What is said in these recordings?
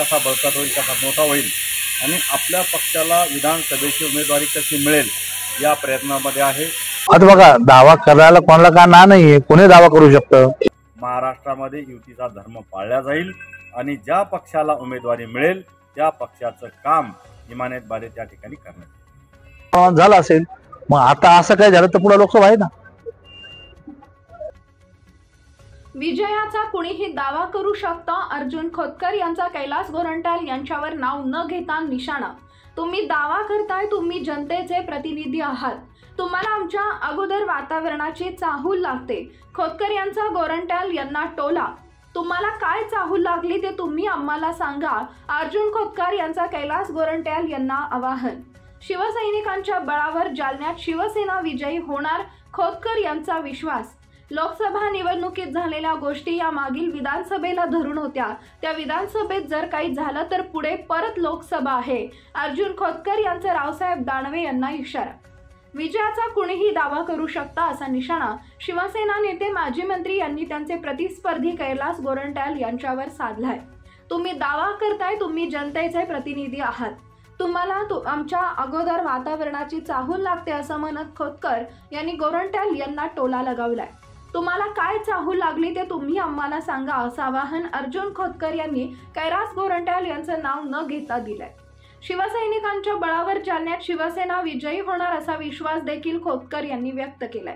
कसा बळकट होईल, कसा मोठा होईल आणि आपल्या पक्षाला विधानसभेची उमेदवारी कशी मिळेल या प्रयत्नामध्ये आहे। आता बघा, दावा करायला कोणाला का ना नाहीये, कोणी दावा करू शकतं। महाराष्ट्रामध्ये युतीचा धर्म पाळला जाईल आणि ज्या पक्षाला उमेदवारी मिळेल त्या पक्षाचं काम इमानत बारे त्या ठिकाणी करण्यात झालं असेल। मग आता असं काय झालं तर पुढे लोकसभा आहे ना। विजयाचा कुणीही दावा करू शकतं। अर्जुन खोतकर यांचा कैलास गोरंट्याल यांच्यावर नाव न घेता निशाणा। तुम्ही दावा करताय, तुम्ही जनतेचे प्रतिनिधी आहात, तुम्हाला आमच्या अगोदर वातावरणाची चाहूल लागते। खोतकर यांचा गोरंट्याल यांना टोला। तुम्हाला काय चाहूल लागली ते तुम्ही आम्हाला सांगा। अर्जुन खोतकर यांचा कैलास गोरंट्याल यांना आवाहन। शिवसैनिकांच्या बळावर जालन्यात शिवसेना विजयी होणार, खोतकर यांचा विश्वास। लोकसभा निवडणुकीत झालेल्या गोष्टी या मागील विधानसभेला धरून होत्या। त्या विधानसभेत जर काही झालं तर पुढे परत लोकसभा आहे। अर्जुन खोतकर यांचा रावसाहेब दानवे यांना इशारा। विजयाचा कुणीही दावा करू शकता असा निशाणा शिवसेना नेते माजी मंत्री यांनी त्यांचे प्रतिस्पर्धी कैलास गोरंट्याल यांच्यावर साधलाय। तुम्ही दावा करताय, तुम्ही जनतेचे प्रतिनिधी आहात, तुम्हाला आमच्या अगोदर वातावरणाची चाहूल लागते असं म्हणत खोतकर यांनी गोरंट्याल यांना टोला लगावलाय। तुम्हाला काय चाहूल लागली ते तुम्ही आम्हाला सांगा असं आवाहन अर्जुन खोतकर यांनी कैलास गोरंट्याल यांचं नाव न घेता दिलंय। शिवसैनिकांच्या बळावर जालन्यात शिवसेना विजयी होणार असा विश्वास देखील खोतकर यांनी व्यक्त केलाय।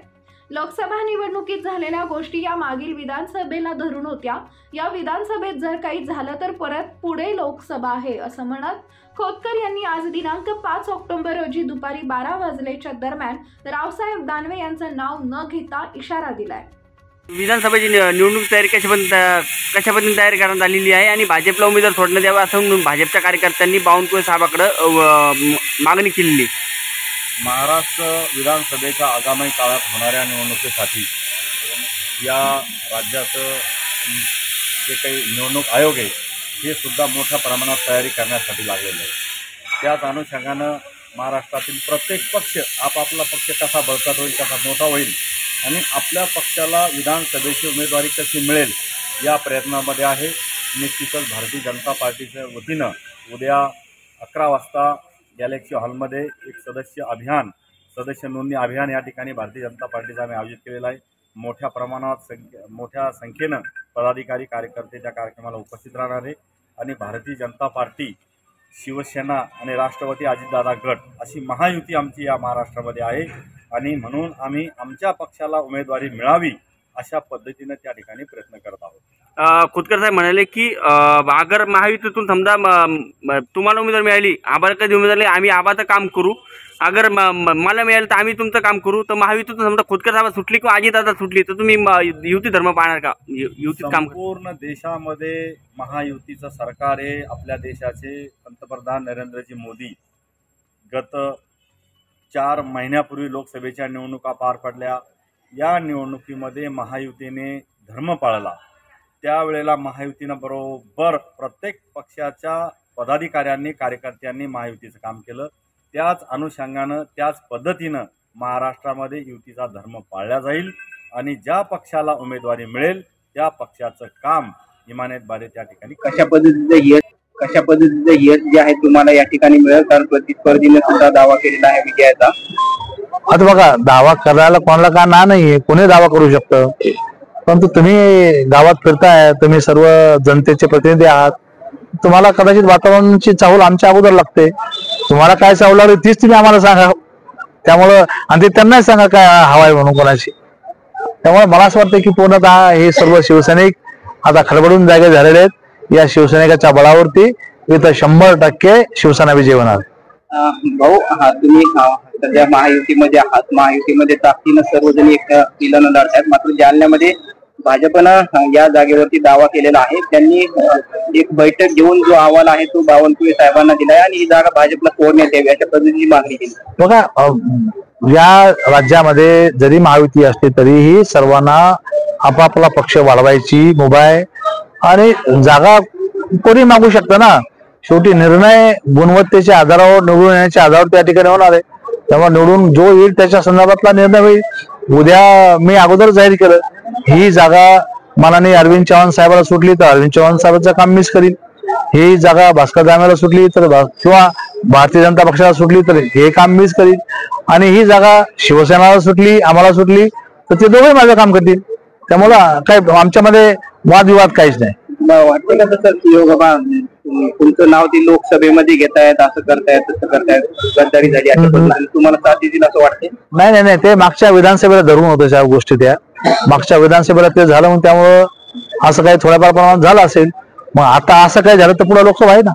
लोकसभा निवडणुकीत झालेल्या गोष्टी या मागील विधानसभेला धरून होत्या। या विधानसभेत जर काही झालं तर परत पुढे लोकसभा आहे असं म्हणत खोतकर यांनी आज दिनांक 5 ऑक्टोबर रोजी दुपारी 12 वाजलेच्या दरम्यान रावसाहेब दानवे यांचं नाव न घेता इशारा दिलाय। विधानसभेची निवडणूक तयारी कशा पद्धतीने तयारी करण्यात आलेली आहे आणि भाजपला उमेदवार सोडण्यात यावा असं म्हणून भाजपच्या कार्यकर्त्यांनी बावनकुळे साहेबांकडे मागणी केलेली। महाराष्ट्र विधानसभेच्या आगामी काळात होणाऱ्या निवडणुकीसाठी या राज्याचं जे काही निवडणूक आयोग आहे हे सुद्धा मोठ्या प्रमाणात तयारी करण्यासाठी लागलेलं आहे। त्याच अनुषंगानं महाराष्ट्रातील प्रत्येक पक्ष आपापला पक्ष कसा बळकट होईल, कसा मोठा होईल आणि आपल्या पक्षाला विधानसभेची उमेदवारी कशी मिळेल या प्रयत्नामध्ये आहे। निश्चितच भारतीय जनता पार्टीच्या वतीनं उद्या 11 वाजता गॅलेक्सी हॉलमध्ये एक सदस्य नोंदणी अभियान या ठिकाणी भारतीय जनता पार्टीचा आम्ही आयोजित केलेला आहे। मोठ्या संख्येनं पदाधिकारी कार्यकर्ते त्या कार्यक्रमाला उपस्थित राहणार आहे आणि भारतीय जनता पार्टी, शिवसेना आणि राष्ट्रवादी अजितदादा गट अशी महायुती आमची या महाराष्ट्रामध्ये आहे आणि म्हणून आम्ही आमच्या पक्षाला उमेदवारी मिळावी अशा पद्धतीने त्या ठिकाणी प्रयत्न करत आहोत। खोतकर साहेब म्हणाले की अगर महायुतीतून समजा तुम्हाला उमेदवार मिळाली, आम्हाला कधी उमेदवार आम्ही आबाचं काम करू, अगर मला मिळालं तर आम्ही तुमचं काम करू, तर महायुतीतून समजा खोतकर साहेब सुटली किंवा अजितदादा सुटली तर तुम्ही युती धर्म पाळणार का? युतीत काम पूर्ण देशामध्ये महायुतीचं सरकार आहे। आपल्या देशाचे पंतप्रधान नरेंद्रजी मोदी गत 4 महिन्यापूर्वी लोकसभेच्या निवडणुका पार पडल्या। या निवडणुकीमध्ये महायुतीने धर्म पाळला। त्यावेळेला महायुतीनं बरोबर प्रत्येक पक्षाच्या पदाधिकाऱ्यांनी कार्यकर्त्यांनी महायुतीचं काम केलं। त्याच अनुषंगानं त्याच पद्धतीनं महाराष्ट्रामध्ये युतीचा धर्म पाळला जाईल आणि ज्या पक्षाला उमेदवारी मिळेल त्या पक्षाचं काम इमानत बारे त्या ठिकाणी कशा पद्धतीचं यश जे आहे तुम्हाला या ठिकाणी मिळेल, कारण प्रतिस्पर्धीने सुद्धा दावा केलेला आहे विजयाचा। आता बघा, दावा करायला कोणाला का ना नाहीये, कोणी दावा करू शकतं, परंतु तुम्ही गावात फिरताय, तुम्ही सर्व जनतेचे प्रतिनिधी आहात, तुम्हाला कदाचित वातावरणाची चाहूल आमच्या अगोदर लागते। तुम्हाला काय चाहूल लागली तीच तुम्ही आम्हाला सांगा। त्यामुळं आणि ते त्यांनाच सांगा काय हवाय म्हणून कोणाची। त्यामुळे मला असं वाटतं की पूर्णतः हे सर्व शिवसैनिक आता खडबडून जागे झालेले आहेत। या शिवसैनिकाच्या बळावरती इथं 100% शिवसेना विजय होणार। भाऊ, तुम्ही सध्या महायुतीमध्ये आहात, महायुतीमध्ये ताकदीनं सर्वजण एक दिलानं लढतात, मात्र जालन्यामध्ये भाजपनं या जागेवरती दावा केलेला आहे। त्यांनी एक बैठक घेऊन जो अहवाल आहे तो बावनकुळे साहेबांना दिलाय आणि ही जागा भाजपला सोडण्यात यावी अशा पद्धतीची मागणी केली। बघा, या राज्यामध्ये जरी महायुती असते तरीही सर्वांना आपापला पक्ष वाढवायची मुभा आहे आणि जागा कोणी मागू शकतं ना। शेवटी निर्णय गुणवत्तेच्या आधारावर, निवडून येण्याच्या आधारावर त्या ठिकाणी होणार आहे। तेव्हा निवडून जो येईल त्याच्या संदर्भातला निर्णय होईल। उद्या मी अगोदर जाहीर केलं, ही जागा माननीय अरविंद चव्हाण साहेबांना सुटली तर अरविंद चव्हाण साहेबांचं काम मीच करील। ही जागा भास्कर जामेला सुटली तर किंवा भारतीय जनता पक्षाला सुटली तर हे काम मीच करीन, आणि ही जागा शिवसेनाला सुटली आम्हाला सुटली तर ते दोघे माझं काम करतील. त्यामुळे काय आमच्यामध्ये वादविवाद काहीच नाही. वाटतं का तसं की हो बाबा तुमचं नाव ती लोकसभेमध्ये घेतायत, असं करतायत तसं करतायत, गद्दारी झाली अशा पद्धतीने तुम्हाला साथ देतील असं वाटते? नाही नाही नाही, ते मागच्या विधानसभेला धरून होतं त्या गोष्टी, त्या मागच्या विधानसभेला ते झालं म्हणून त्यामुळं असं काही थोड्याफार प्रमाणात झालं असेल. मग आता असं काही झालं तर पुढे लोकसभा आहे ना.